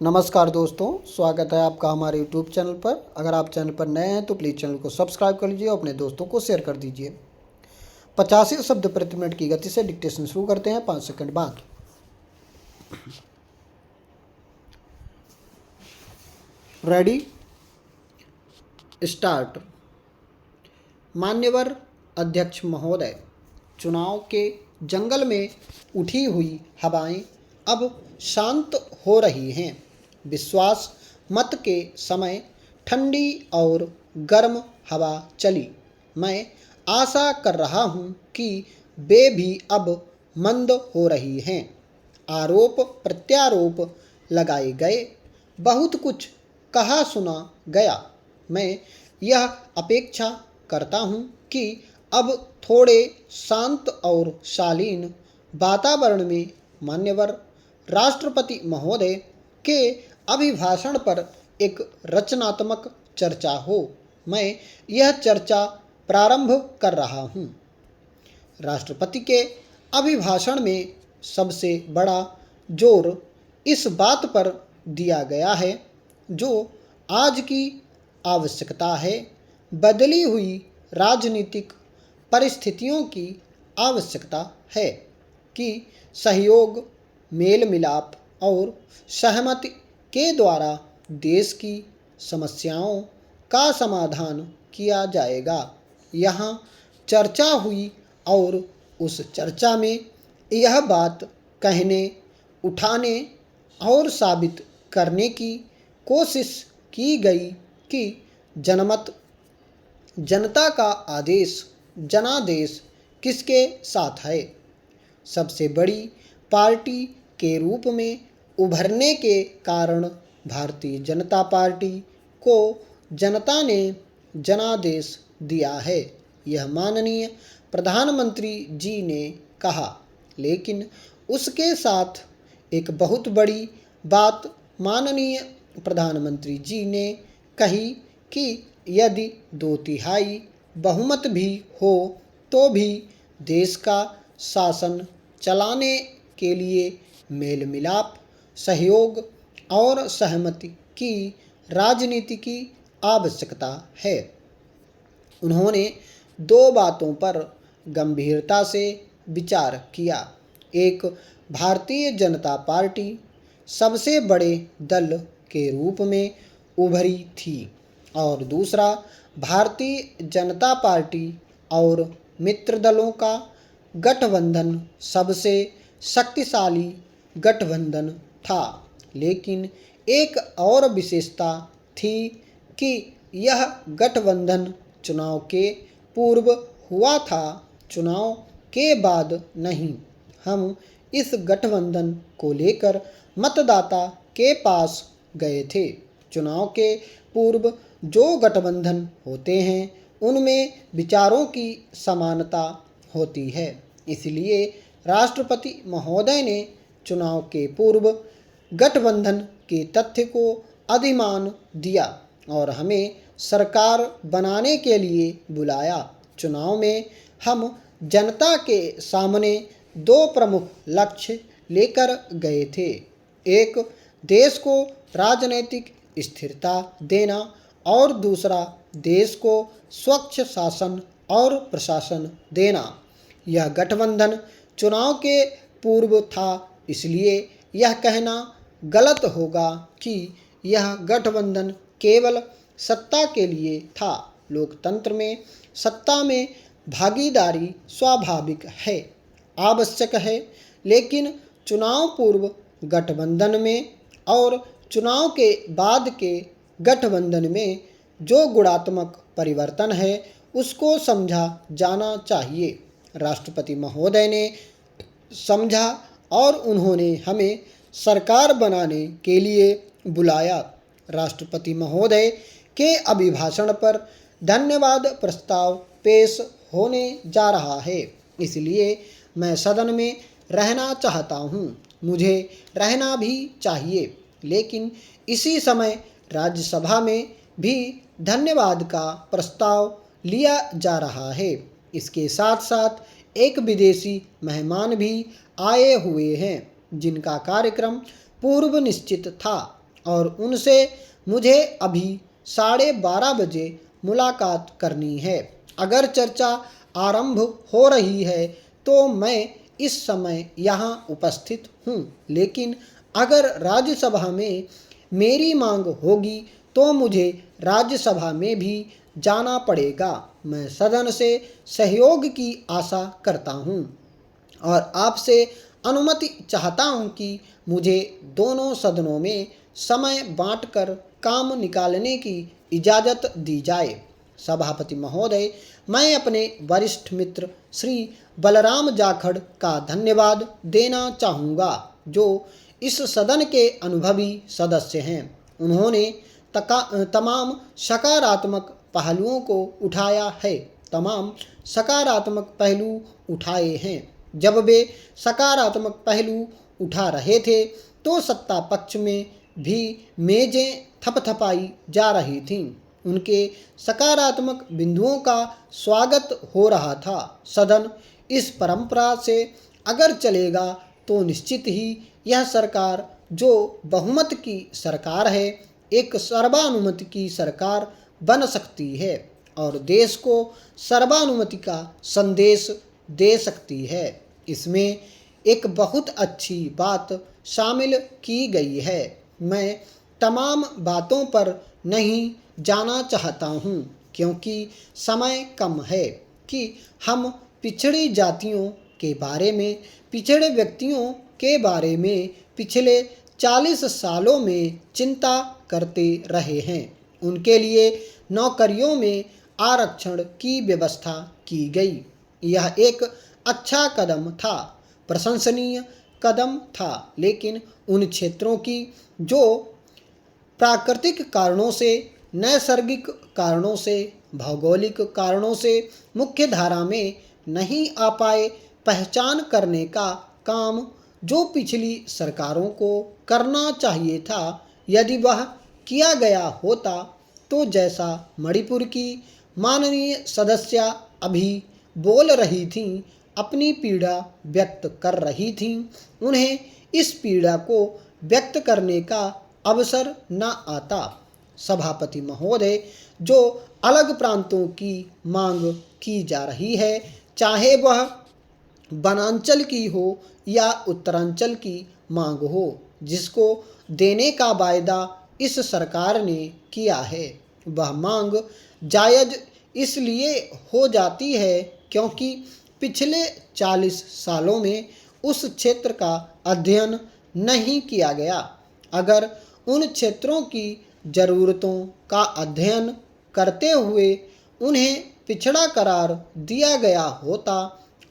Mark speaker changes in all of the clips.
Speaker 1: नमस्कार दोस्तों, स्वागत है आपका हमारे यूट्यूब चैनल पर। अगर आप चैनल पर नए हैं तो प्लीज़ चैनल को सब्सक्राइब कर लीजिए और अपने दोस्तों को शेयर कर दीजिए। 85 शब्द प्रति मिनट की गति से डिक्टेशन शुरू करते हैं 5 सेकंड बाद। Ready, start. मान्यवर अध्यक्ष महोदय, चुनाव के जंगल में उठी हुई हवाएं अब शांत हो रही हैं। विश्वास मत के समय ठंडी और गर्म हवा चली। मैं आशा कर रहा हूं कि वे भी अब मंद हो रही हैं। आरोप प्रत्यारोप लगाए गए, बहुत कुछ कहा सुना गया। मैं यह अपेक्षा करता हूं कि अब थोड़े शांत और शालीन वातावरण में मान्यवर राष्ट्रपति महोदय के अभिभाषण पर एक रचनात्मक चर्चा हो। मैं यह चर्चा प्रारंभ कर रहा हूं। राष्ट्रपति के अभिभाषण में सबसे बड़ा जोर इस बात पर दिया गया है जो आज की आवश्यकता है, बदली हुई राजनीतिक परिस्थितियों की आवश्यकता है कि सहयोग, मेल मिलाप और सहमति के द्वारा देश की समस्याओं का समाधान किया जाएगा। यहाँ चर्चा हुई और उस चर्चा में यह बात कहने, उठाने और साबित करने की कोशिश की गई कि जनमत, जनता का आदेश, जनादेश किसके साथ है। सबसे बड़ी पार्टी के रूप में उभरने के कारण भारतीय जनता पार्टी को जनता ने जनादेश दिया है, यह माननीय प्रधानमंत्री जी ने कहा। लेकिन उसके साथ एक बहुत बड़ी बात माननीय प्रधानमंत्री जी ने कही कि यदि 2/3 बहुमत भी हो तो भी देश का शासन चलाने के लिए मेल मिलाप, सहयोग और सहमति की राजनीति की आवश्यकता है। उन्होंने 2 बातों पर गंभीरता से विचार किया। एक, भारतीय जनता पार्टी सबसे बड़े दल के रूप में उभरी थी और दूसरा, भारतीय जनता पार्टी और मित्र दलों का गठबंधन सबसे शक्तिशाली गठबंधन था। लेकिन एक और विशेषता थी कि यह गठबंधन चुनाव के पूर्व हुआ था, चुनाव के बाद नहीं। हम इस गठबंधन को लेकर मतदाता के पास गए थे। चुनाव के पूर्व जो गठबंधन होते हैं उनमें विचारों की समानता होती है। इसलिए राष्ट्रपति महोदय ने चुनाव के पूर्व गठबंधन के तथ्य को अधिमान दिया और हमें सरकार बनाने के लिए बुलाया। चुनाव में हम जनता के सामने 2 प्रमुख लक्ष्य लेकर गए थे। एक, देश को राजनीतिक स्थिरता देना और दूसरा, देश को स्वच्छ शासन और प्रशासन देना। यह गठबंधन चुनाव के पूर्व था, इसलिए यह कहना गलत होगा कि यह गठबंधन केवल सत्ता के लिए था। लोकतंत्र में सत्ता में भागीदारी स्वाभाविक है, आवश्यक है, लेकिन चुनाव पूर्व गठबंधन में और चुनाव के बाद के गठबंधन में जो गुणात्मक परिवर्तन है उसको समझा जाना चाहिए। राष्ट्रपति महोदय ने समझा और उन्होंने हमें सरकार बनाने के लिए बुलाया। राष्ट्रपति महोदय के अभिभाषण पर धन्यवाद प्रस्ताव पेश होने जा रहा है, इसलिए मैं सदन में रहना चाहता हूं। मुझे रहना भी चाहिए, लेकिन इसी समय राज्यसभा में भी धन्यवाद का प्रस्ताव लिया जा रहा है। इसके साथ साथ एक विदेशी मेहमान भी आए हुए हैं जिनका कार्यक्रम पूर्व निश्चित था और उनसे मुझे अभी 12:30 बजे मुलाकात करनी है। अगर चर्चा आरंभ हो रही है तो मैं इस समय यहाँ उपस्थित हूँ, लेकिन अगर राज्यसभा में मेरी मांग होगी तो मुझे राज्यसभा में भी जाना पड़ेगा। मैं सदन से सहयोग की आशा करता हूँ और आपसे अनुमति चाहता हूँ कि मुझे दोनों सदनों में समय बांटकर काम निकालने की इजाज़त दी जाए। सभापति महोदय, मैं अपने वरिष्ठ मित्र श्री बलराम जाखड़ का धन्यवाद देना चाहूँगा, जो इस सदन के अनुभवी सदस्य हैं। उन्होंने तमाम सकारात्मक पहलुओं को उठाया है, तमाम सकारात्मक पहलू उठाए हैं। जब वे सकारात्मक पहलू उठा रहे थे तो सत्ता पक्ष में भी मेजें थपथपाई जा रही थीं। उनके सकारात्मक बिंदुओं का स्वागत हो रहा था। सदन इस परंपरा से अगर चलेगा तो निश्चित ही यह सरकार, जो बहुमत की सरकार है, एक सर्वानुमति की सरकार बन सकती है और देश को सर्वानुमति का संदेश दे सकती है। इसमें एक बहुत अच्छी बात शामिल की गई है। मैं तमाम बातों पर नहीं जाना चाहता हूँ क्योंकि समय कम है कि हम पिछड़ी जातियों के बारे में, पिछड़े व्यक्तियों के बारे में पिछले 40 सालों में चिंता करते रहे हैं। उनके लिए नौकरियों में आरक्षण की व्यवस्था की गई। यह एक अच्छा कदम था, प्रशंसनीय कदम था, लेकिन उन क्षेत्रों की जो प्राकृतिक कारणों से, नैसर्गिक कारणों से, भौगोलिक कारणों से मुख्य धारा में नहीं आ पाए, पहचान करने का काम जो पिछली सरकारों को करना चाहिए था, यदि वह किया गया होता तो जैसा मणिपुर की माननीय सदस्या अभी बोल रही थीं, अपनी पीड़ा व्यक्त कर रही थीं, उन्हें इस पीड़ा को व्यक्त करने का अवसर न आता। सभापति महोदय, जो अलग प्रांतों की मांग की जा रही है, चाहे वह वनांचल की हो या उत्तरांचल की मांग हो, जिसको देने का वायदा इस सरकार ने किया है, वह मांग जायज़ इसलिए हो जाती है क्योंकि पिछले 40 सालों में उस क्षेत्र का अध्ययन नहीं किया गया। अगर उन क्षेत्रों की ज़रूरतों का अध्ययन करते हुए उन्हें पिछड़ा करार दिया गया होता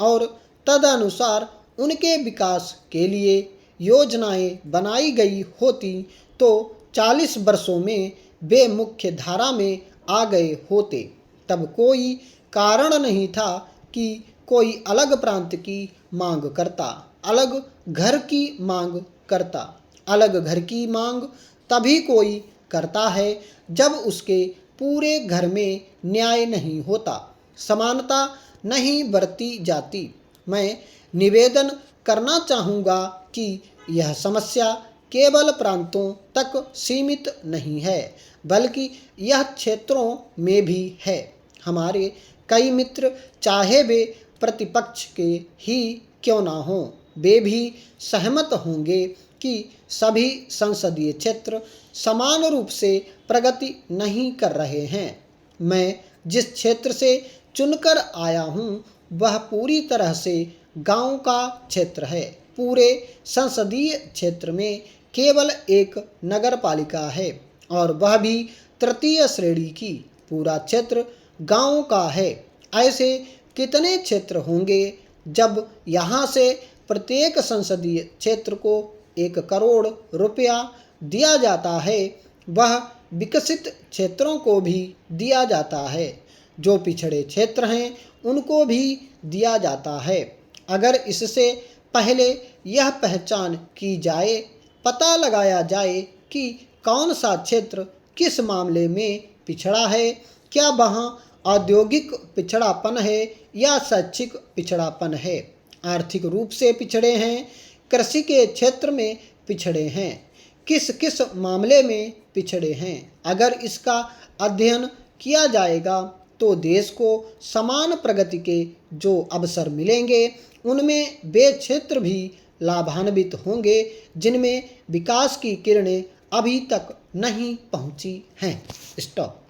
Speaker 1: और तदनुसार उनके विकास के लिए योजनाएं बनाई गई होती तो 40 वर्षों में वे मुख्य धारा में आ गए होते। तब कोई कारण नहीं था कि कोई अलग प्रांत की मांग करता, अलग घर की मांग करता। अलग घर की मांग तभी कोई करता है जब उसके पूरे घर में न्याय नहीं होता, समानता नहीं बरती जाती। मैं निवेदन करना चाहूँगा कि यह समस्या केवल प्रांतों तक सीमित नहीं है, बल्कि यह क्षेत्रों में भी है। हमारे कई मित्र, चाहे वे प्रतिपक्ष के ही क्यों ना हों, वे भी सहमत होंगे कि सभी संसदीय क्षेत्र समान रूप से प्रगति नहीं कर रहे हैं। मैं जिस क्षेत्र से चुनकर आया हूँ वह पूरी तरह से गांव का क्षेत्र है। पूरे संसदीय क्षेत्र में केवल एक नगर पालिका है और वह भी तृतीय श्रेणी की। पूरा क्षेत्र गांव का है। ऐसे कितने क्षेत्र होंगे जब यहाँ से प्रत्येक संसदीय क्षेत्र को 1 करोड़ रुपया दिया जाता है, वह विकसित क्षेत्रों को भी दिया जाता है, जो पिछड़े क्षेत्र हैं उनको भी दिया जाता है। अगर इससे पहले यह पहचान की जाए, पता लगाया जाए कि कौन सा क्षेत्र किस मामले में पिछड़ा है, क्या वहाँ औद्योगिक पिछड़ापन है या शैक्षिक पिछड़ापन है, आर्थिक रूप से पिछड़े हैं, कृषि के क्षेत्र में पिछड़े हैं, किस किस मामले में पिछड़े हैं। अगर इसका अध्ययन किया जाएगा तो देश को समान प्रगति के जो अवसर मिलेंगे उनमें वे क्षेत्र भी लाभान्वित होंगे जिनमें विकास की किरणें अभी तक नहीं पहुंची हैं। स्टॉप।